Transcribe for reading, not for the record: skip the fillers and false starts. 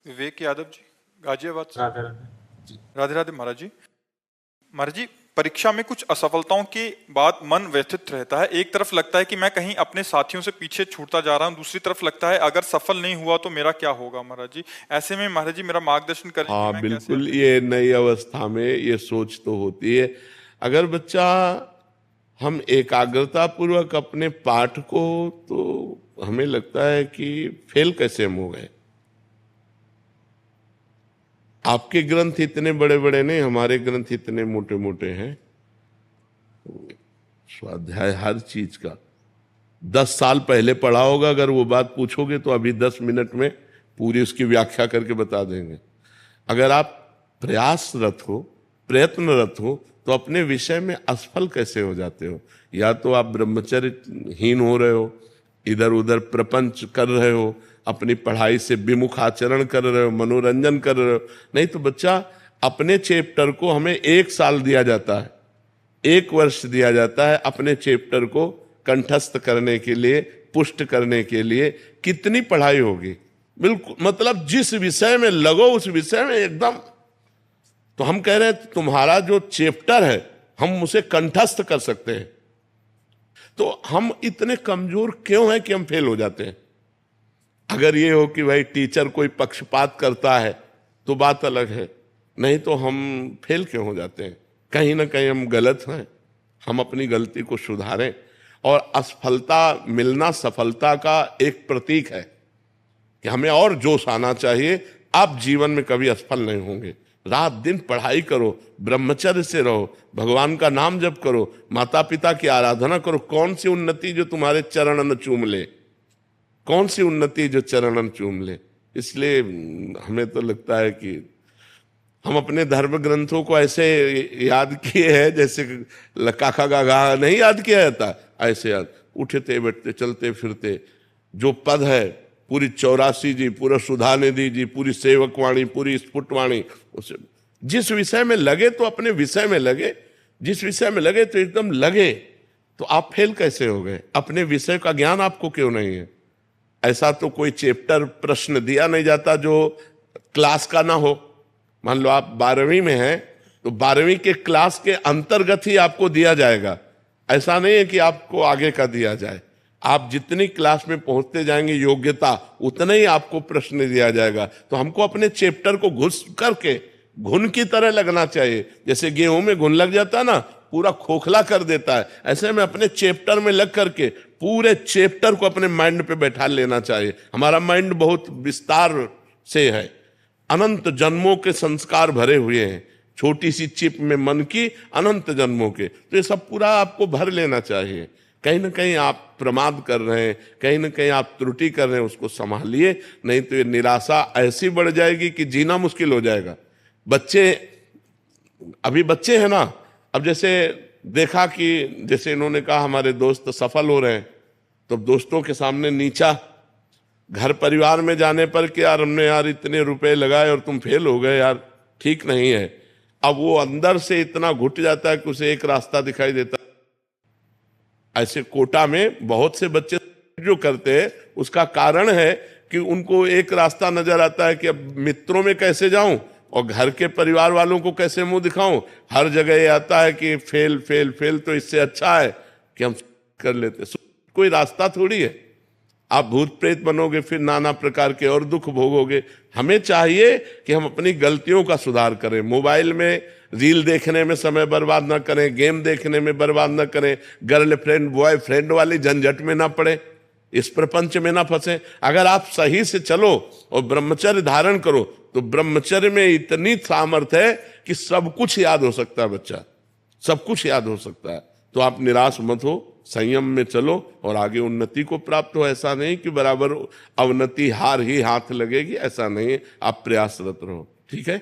विवेक यादव जी, गाजियाबाद से। राधे राधे। राधे राधे महाराज जी। महाराज जी, परीक्षा में कुछ असफलताओं के बाद मन व्यथित रहता है। एक तरफ लगता है कि मैं कहीं अपने साथियों से पीछे छूटता जा रहा हूं, दूसरी तरफ लगता है अगर सफल नहीं हुआ तो मेरा क्या होगा। महाराज जी, ऐसे में महाराज जी मेरा मार्गदर्शन करें कि हाँ मैं बिल्कुल, कैसे। ये नई अवस्था में ये सोच तो होती है। अगर बच्चा हम एकाग्रता पूर्वक अपने पाठ को, तो हमें लगता है कि फेल कैसे हम हो गए। आपके ग्रंथ इतने बड़े बड़े नहीं, हमारे ग्रंथ इतने मोटे मोटे हैं। स्वाध्याय हर चीज का 10 साल पहले पढ़ा होगा, अगर वो बात पूछोगे तो अभी 10 मिनट में पूरी उसकी व्याख्या करके बता देंगे। अगर आप प्रयासरत हो, प्रयत्नरत हो, तो अपने विषय में असफल कैसे हो जाते हो। या तो आप ब्रह्मचर्यहीन हो रहे हो, इधर उधर प्रपंच कर रहे हो, अपनी पढ़ाई से विमुख आचरण कर रहे हो, मनोरंजन कर रहे हो। नहीं तो बच्चा, अपने चैप्टर को हमें 1 साल दिया जाता है, 1 वर्ष दिया जाता है अपने चैप्टर को कंठस्थ करने के लिए, पुष्ट करने के लिए। कितनी पढ़ाई होगी। बिल्कुल, मतलब जिस विषय में लगो उस विषय में एकदम। तो हम कह रहे हैं तुम्हारा जो चैप्टर है हम उसे कंठस्थ कर सकते हैं। तो हम इतने कमजोर क्यों हैं कि हम फेल हो जाते हैं। अगर ये हो कि भाई टीचर कोई पक्षपात करता है तो बात अलग है, नहीं तो हम फेल क्यों हो जाते हैं। कहीं ना कहीं हम गलत हैं। हम अपनी गलती को सुधारें। और असफलता मिलना सफलता का एक प्रतीक है कि हमें और जोश आना चाहिए। आप जीवन में कभी असफल नहीं होंगे। रात दिन पढ़ाई करो, ब्रह्मचर्य से रहो, भगवान का नाम जप करो, माता पिता की आराधना करो। कौन सी उन्नति जो तुम्हारे चरणन चूम ले, कौन सी उन्नति जो चरणन चूम ले। इसलिए हमें तो लगता है कि हम अपने धर्म ग्रंथों को ऐसे याद किए हैं जैसे काका गागा नहीं याद किया जाता, ऐसे याद। उठते बैठते चलते फिरते जो पद है, पूरी 84 जी, पूरा सुधानिधि जी, पूरी सेवकवाणी, पूरी स्फुटवाणी, उसे जिस विषय में लगे तो अपने विषय में लगे। जिस विषय में लगे तो एकदम लगे। तो आप फेल कैसे हो गए। अपने विषय का ज्ञान आपको क्यों नहीं है। ऐसा तो कोई चैप्टर प्रश्न दिया नहीं जाता जो क्लास का ना हो। मान लो आप 12वीं में हैं तो 12वीं के क्लास के अंतर्गत ही आपको दिया जाएगा। ऐसा नहीं है कि आपको आगे का दिया जाए। आप जितनी क्लास में पहुंचते जाएंगे योग्यता, उतना ही आपको प्रश्न दिया जाएगा। तो हमको अपने चैप्टर को घुस करके घुन की तरह लगना चाहिए। जैसे गेहूं में घुन लग जाता है ना, पूरा खोखला कर देता है, ऐसे में अपने चैप्टर में लग करके पूरे चैप्टर को अपने माइंड पे बैठा लेना चाहिए। हमारा माइंड बहुत विस्तार से है, अनंत जन्मों के संस्कार भरे हुए हैं। छोटी सी चिप में मन की अनंत जन्मों के, तो ये सब पूरा आपको भर लेना चाहिए। कहीं ना कहीं आप प्रमाद कर रहे हैं, कहीं ना कहीं आप त्रुटि कर रहे हैं, उसको संभालिए। नहीं तो ये निराशा ऐसी बढ़ जाएगी कि जीना मुश्किल हो जाएगा। बच्चे, अभी बच्चे हैं ना, अब जैसे देखा कि जैसे इन्होंने कहा हमारे दोस्त सफल हो रहे हैं, तो दोस्तों के सामने नीचा, घर परिवार में जाने पर कि यार हमने यार इतने रुपए लगाए और तुम फेल हो गए, यार ठीक नहीं है। अब वो अंदर से इतना घुट जाता है कि उसे एक रास्ता दिखाई देता है। ऐसे कोटा में बहुत से बच्चे जो करते हैं, उसका कारण है कि उनको एक रास्ता नजर आता है कि अब मित्रों में कैसे जाऊं और घर के परिवार वालों को कैसे मुंह दिखाऊं। हर जगह ये आता है कि फेल फेल फेल, तो इससे अच्छा है कि हम कर लेते। कोई रास्ता थोड़ी है। आप भूत प्रेत बनोगे, फिर नाना प्रकार के और दुख भोगोगे। हमें चाहिए कि हम अपनी गलतियों का सुधार करें। मोबाइल में रील देखने में समय बर्बाद ना करें, गेम देखने में बर्बाद ना करें, गर्लफ्रेंड बॉयफ्रेंड वाली झंझट में ना पड़े, इस प्रपंच में ना फंसे। अगर आप सही से चलो और ब्रह्मचर्य धारण करो तो ब्रह्मचर्य में इतनी सामर्थ्य है कि सब कुछ याद हो सकता है। बच्चा सब कुछ याद हो सकता है। तो आप निराश मत हो, संयम में चलो और आगे उन्नति को प्राप्त हो। ऐसा नहीं कि बराबर अवनति हार ही हाथ लगेगी, ऐसा नहीं है। आप प्रयासरत रहो। ठीक है।